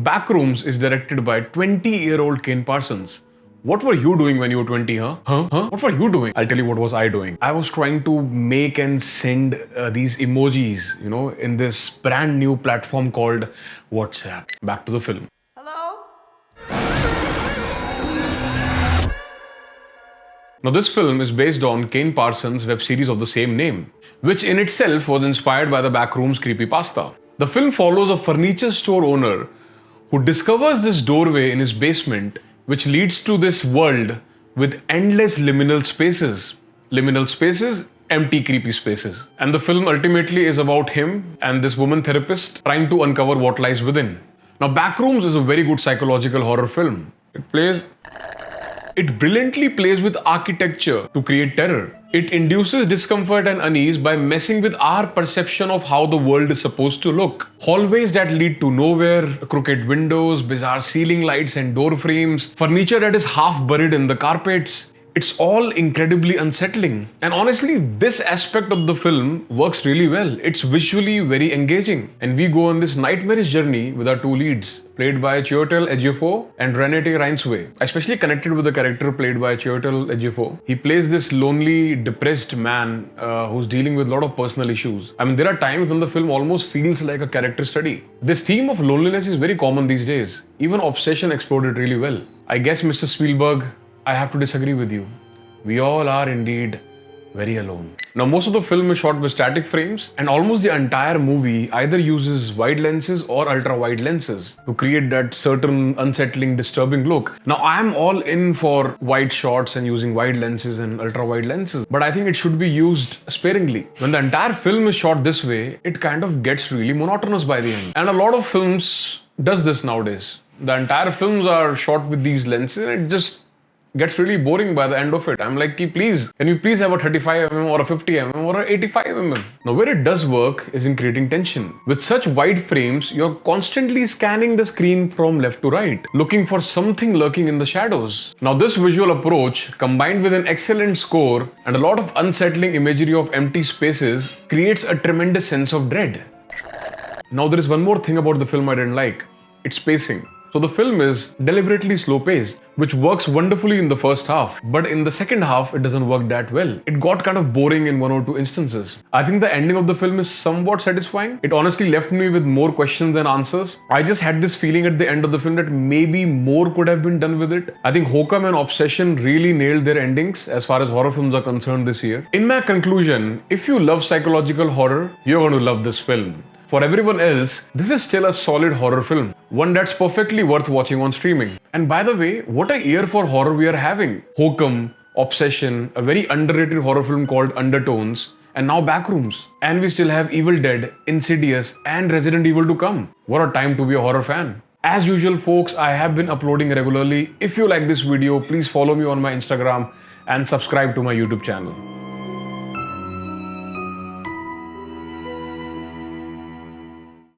Backrooms is directed by 20-year-old Kane Parsons. What were you doing when you were 20, huh? What were you doing? I'll tell you what was I doing. I was trying to make and send these emojis, in this brand new platform called WhatsApp. Back to the film. Hello? Now, this film is based on Kane Parsons' web series of the same name, which in itself was inspired by the Backrooms Creepypasta. The film follows a furniture store owner who discovers this doorway in his basement, which leads to this world with endless liminal spaces. Liminal spaces, empty, creepy spaces. And the film ultimately is about him and this woman therapist trying to uncover what lies within. Now, Backrooms is a very good psychological horror film. It brilliantly plays with architecture to create terror. It induces discomfort and unease by messing with our perception of how the world is supposed to look. Hallways that lead to nowhere, crooked windows, bizarre ceiling lights and door frames, furniture that is half buried in the carpets. It's all incredibly unsettling. And honestly, this aspect of the film works really well. It's visually very engaging. And we go on this nightmarish journey with our two leads, played by Chiwetel Ejiofor and Renate Reinsve. I especially connected with the character played by Chiwetel Ejiofor. He plays this lonely, depressed man who's dealing with a lot of personal issues. I mean, there are times when the film almost feels like a character study. This theme of loneliness is very common these days. Even Obsession explored it really well. I guess, Mr. Spielberg, I have to disagree with you. We all are indeed very alone. Now, most of the film is shot with static frames, and almost the entire movie either uses wide lenses or ultra wide lenses to create that certain unsettling, disturbing look. Now, I am all in for wide shots and using wide lenses and ultra wide lenses, but I think it should be used sparingly. When the entire film is shot this way, it kind of gets really monotonous by the end. And a lot of films does this nowadays. The entire films are shot with these lenses, and it just gets really boring by the end of it. I'm like, please, can you please have a 35mm or a 50mm or a 85mm? Now, where it does work is in creating tension. With such wide frames, you're constantly scanning the screen from left to right, looking for something lurking in the shadows. Now, this visual approach, combined with an excellent score and a lot of unsettling imagery of empty spaces, creates a tremendous sense of dread. Now, there is one more thing about the film I didn't like. Its pacing. So the film is deliberately slow paced, which works wonderfully in the first half, but in the second half, it doesn't work that well. It got kind of boring in one or two instances. I think the ending of the film is somewhat satisfying. It honestly left me with more questions than answers. I just had this feeling at the end of the film that maybe more could have been done with it. I think Hokum and Obsession really nailed their endings as far as horror films are concerned this year. In my conclusion, if you love psychological horror, you're going to love this film. For everyone else, this is still a solid horror film, one that's perfectly worth watching on streaming. And by the way, what a year for horror we are having. Hokum, Obsession, a very underrated horror film called Undertones, and now Backrooms. And we still have Evil Dead, Insidious, and Resident Evil to come. What a time to be a horror fan. As usual, folks, I have been uploading regularly. If you like this video, please follow me on my Instagram and subscribe to my YouTube channel.